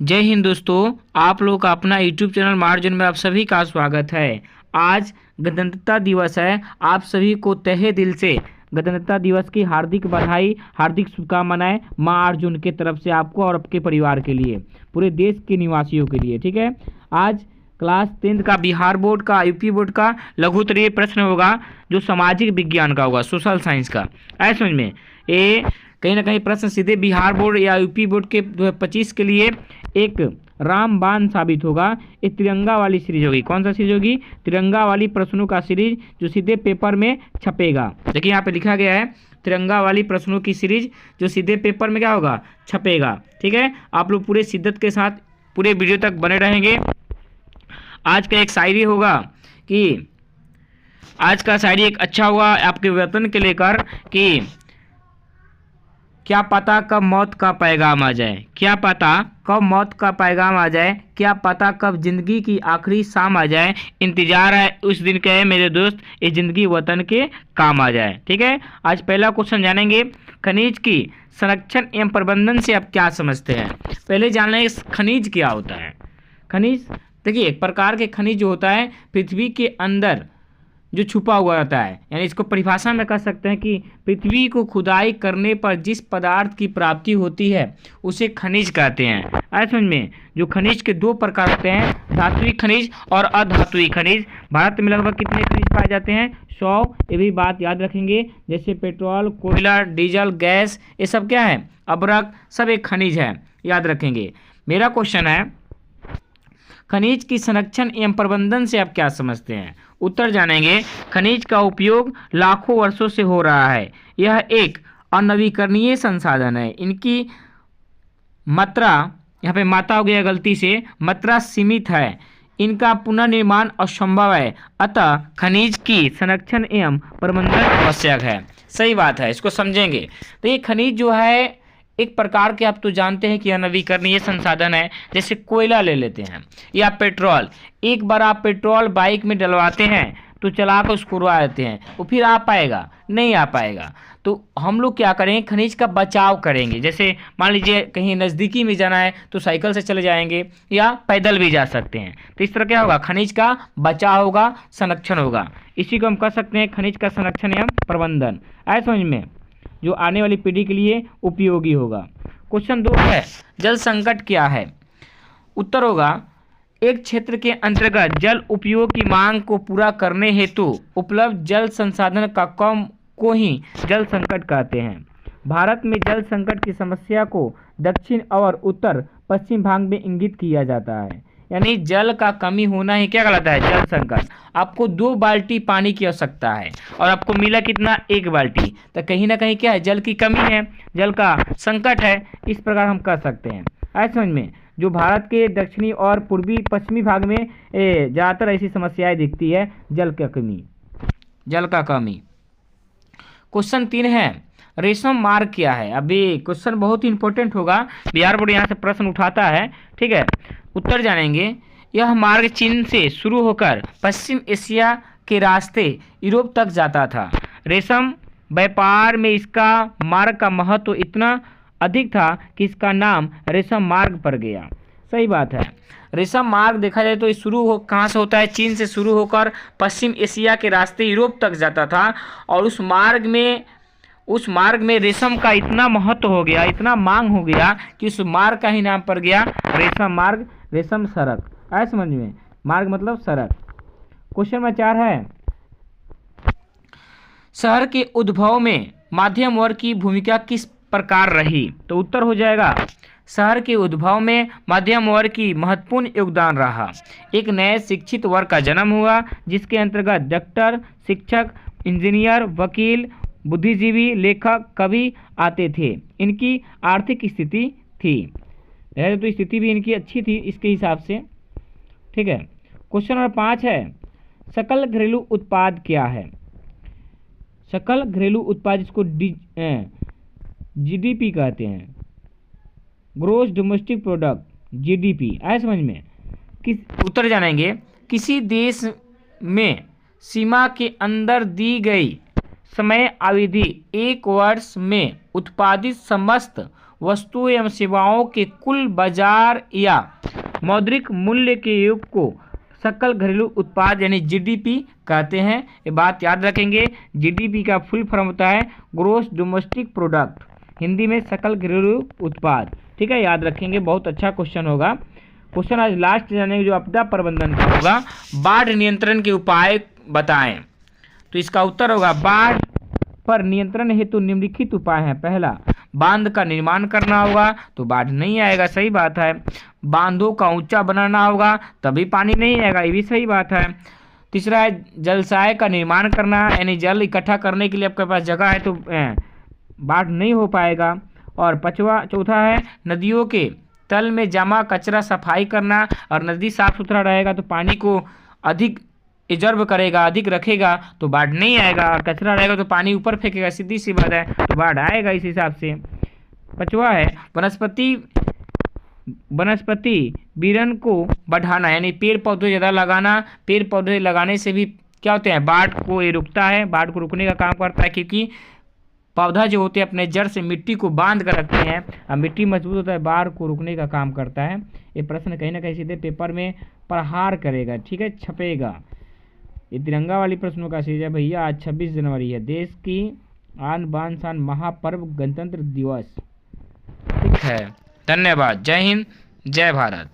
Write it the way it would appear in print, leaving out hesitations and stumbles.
जय हिंद दोस्तों, आप लोग का अपना यूट्यूब चैनल मार्जिन में आप सभी का स्वागत है। आज गणतंत्रता दिवस है। आप सभी को तहे दिल से गणतंत्रता दिवस की हार्दिक बधाई, हार्दिक शुभकामनाएं माँ अर्जुन के तरफ से आपको और आपके परिवार के लिए, पूरे देश के निवासियों के लिए। ठीक है, आज क्लास 10 का बिहार बोर्ड का, यूपी बोर्ड का लघु उत्तरीय प्रश्न होगा जो सामाजिक विज्ञान का होगा, सोशल साइंस का। आए समझ में, ये कहीं ना कहीं प्रश्न सीधे बिहार बोर्ड या यूपी बोर्ड के 2025 के लिए एक रामबाण साबित होगा। ये तिरंगा वाली सीरीज होगी। कौन सा सीरीज होगी? तिरंगा वाली प्रश्नों का सीरीज जो सीधे पेपर में छपेगा। देखिए यहाँ पे लिखा गया है तिरंगा वाली प्रश्नों की सीरीज जो सीधे पेपर में क्या होगा? छपेगा। ठीक है, आप लोग पूरे शिद्दत के साथ पूरे वीडियो तक बने रहेंगे। आज का एक शायरी होगा कि आज का शायरी एक अच्छा हुआ आपके वेतन के लेकर कि क्या पता कब मौत का पैगाम आ जाए, क्या पता कब मौत का पैगाम आ जाए, क्या पता कब जिंदगी की आखिरी शाम आ जाए, इंतजार है उस दिन का है मेरे दोस्त, ये जिंदगी वतन के काम आ जाए। ठीक है, आज पहला क्वेश्चन जानेंगे, खनिज की संरक्षण एवं प्रबंधन से आप क्या समझते हैं। पहले जान लेंगे खनिज क्या होता है। खनिज देखिए, एक प्रकार के खनिज जो होता है पृथ्वी के अंदर जो छुपा हुआ रहता है, यानी इसको परिभाषा में कह सकते हैं कि पृथ्वी को खुदाई करने पर जिस पदार्थ की प्राप्ति होती है उसे खनिज कहते हैं। आए समझ में, जो खनिज के दो प्रकार होते हैं, धात्विक खनिज और अधात्विक खनिज। भारत में लगभग कितने खनिज पाए जाते हैं? 100। ये भी बात याद रखेंगे, जैसे पेट्रोल, कोयला, डीजल, गैस, ये सब क्या है? अभ्रक, सब एक खनिज है, याद रखेंगे। मेरा क्वेश्चन है, खनिज की संरक्षण एवं प्रबंधन से आप क्या समझते हैं। उत्तर जानेंगे, खनिज का उपयोग लाखों वर्षों से हो रहा है। यह एक अनवीकरणीय संसाधन है। इनकी मात्रा, यहाँ पे मात्रा हो गया गलती से, मात्रा सीमित है। इनका पुनर्निर्माण असंभव है। अतः खनिज की संरक्षण एवं प्रबंधन आवश्यक है। सही बात है, इसको समझेंगे तो ये खनिज जो है एक प्रकार के, आप तो जानते हैं कि अनवीकरणीय संसाधन है। जैसे कोयला ले लेते हैं या पेट्रोल। एक बार आप पेट्रोल बाइक में डलवाते हैं तो चला कर उसको उड़वा देते हैं, वो फिर आ पाएगा? नहीं आ पाएगा। तो हम लोग क्या करेंगे? खनिज का बचाव करेंगे। जैसे मान लीजिए कहीं नज़दीकी में जाना है तो साइकिल से चले जाएंगे या पैदल भी जा सकते हैं। तो इस तरह क्या होगा? खनिज का बचाव होगा, संरक्षण होगा। इसी को हम कह सकते हैं खनिज का संरक्षण एवं प्रबंधन। आए समझ में, जो आने वाली पीढ़ी के लिए उपयोगी होगा। क्वेश्चन 2 है, जल संकट क्या है। उत्तर होगा, एक क्षेत्र के अंतर्गत जल उपयोग की मांग को पूरा करने हेतु उपलब्ध जल संसाधन का कम को ही जल संकट कहते हैं। भारत में जल संकट की समस्या को दक्षिण और उत्तर पश्चिम भाग में इंगित किया जाता है। यानी जल का कमी होना ही क्या कहलाता है? जल संकट। आपको 2 बाल्टी पानी की आवश्यकता है और आपको मिला कितना? 1 बाल्टी। तो कहीं ना कहीं क्या है? जल की कमी है, जल का संकट है। इस प्रकार हम कह सकते हैं। आए समझ में, जो भारत के दक्षिणी और पूर्वी पश्चिमी भाग में ज़्यादातर ऐसी समस्याएं दिखती है, जल का कमी, जल का कमी। क्वेश्चन 3 है, रेशम मार्ग क्या है। अभी क्वेश्चन बहुत ही इंपॉर्टेंट होगा, बिहार बोर्ड यहाँ से प्रश्न उठाता है। ठीक है, उत्तर जानेंगे, यह मार्ग चीन से शुरू होकर पश्चिम एशिया के रास्ते यूरोप तक जाता था। रेशम व्यापार में इसका मार्ग का महत्व इतना अधिक था कि इसका नाम रेशम मार्ग पड़ गया। सही बात है। रेशम मार्ग देखा जाए तो ये शुरू हो कहाँ से होता है? चीन से शुरू होकर पश्चिम एशिया के रास्ते यूरोप तक जाता था। और उस मार्ग में रेशम का इतना महत्व हो गया, इतना मांग हो गया कि उस मार्ग का ही नाम पड़ गया रेशम मार्ग, रेशम सड़क। आए समझ में, मार्ग मतलब सड़क। क्वेश्चन नंबर 4 है, शहर के उद्भव में मध्यम वर्ग की भूमिका किस प्रकार रही। तो उत्तर हो जाएगा, शहर के उद्भव में मध्यम वर्ग की महत्वपूर्ण योगदान रहा। एक नए शिक्षित वर्ग का जन्म हुआ जिसके अंतर्गत डॉक्टर, शिक्षक, इंजीनियर, वकील, बुद्धिजीवी, लेखक, कवि आते थे। इनकी आर्थिक स्थिति थी, तो स्थिति भी इनकी अच्छी थी इसके हिसाब से। ठीक है, क्वेश्चन नंबर 5 है, सकल घरेलू उत्पाद क्या है। सकल घरेलू उत्पाद, जिसको जीडीपी कहते हैं, ग्रोस डोमेस्टिक प्रोडक्ट, जीडीपी। आए समझ में, उत्तर जानेंगे, किसी देश में सीमा के अंदर दी गई समय अवधि 1 वर्ष में उत्पादित समस्त वस्तुओं एवं सेवाओं के कुल बाजार या मौद्रिक मूल्य के योग को सकल घरेलू उत्पाद यानी जीडीपी कहते हैं। ये बात याद रखेंगे। जीडीपी का फुल फॉर्म होता है ग्रोस डोमेस्टिक प्रोडक्ट, हिंदी में सकल घरेलू उत्पाद। ठीक है, याद रखेंगे, बहुत अच्छा क्वेश्चन होगा। क्वेश्चन आज लास्ट जानेंगे जो आपदा प्रबंधन का होगा। बाढ़ नियंत्रण के उपाय बताएं। तो इसका उत्तर होगा बाढ़ पर नियंत्रण हेतु निम्नलिखित उपाय हैं। पहला, बांध का निर्माण करना होगा तो बाढ़ नहीं आएगा, सही बात है। बांधों का ऊंचा बनाना होगा तभी पानी नहीं आएगा, ये भी सही बात है। तीसरा है जलाशय का निर्माण करना, यानी जल इकट्ठा करने के लिए आपके पास जगह है तो बाढ़ नहीं हो पाएगा। और चौथा है नदियों के तल में जमा कचरा सफाई करना, और नदी साफ सुथरा रहेगा तो पानी को अधिक रिजर्व करेगा, अधिक रखेगा तो बाढ़ नहीं आएगा, और कचरा रहेगा तो पानी ऊपर फेंकेगा, सीधी सी बात है, तो बाढ़ आएगा इस हिसाब से। पांचवा है वनस्पति विरन को बढ़ाना, यानी पेड़ पौधे ज़्यादा लगाना। पेड़ पौधे लगाने से भी क्या होते हैं, बाढ़ को ये रुकता है, बाढ़ को रुकने का काम करता है, क्योंकि पौधा जो होते हैं अपने जड़ से मिट्टी को बांध कर रखते हैं, और मिट्टी मजबूत होता है, बाढ़ को रुकने का काम करता है। ये प्रश्न कहीं ना कहीं सीधे पेपर में प्रहार करेगा, ठीक है, छपेगा। ये तिरंगा वाली प्रश्नों का सीरीज है भैया। आज 26 जनवरी है, देश की आन बान शान महापर्व गणतंत्र दिवस। ठीक है, धन्यवाद। जय हिंद, जय भारत।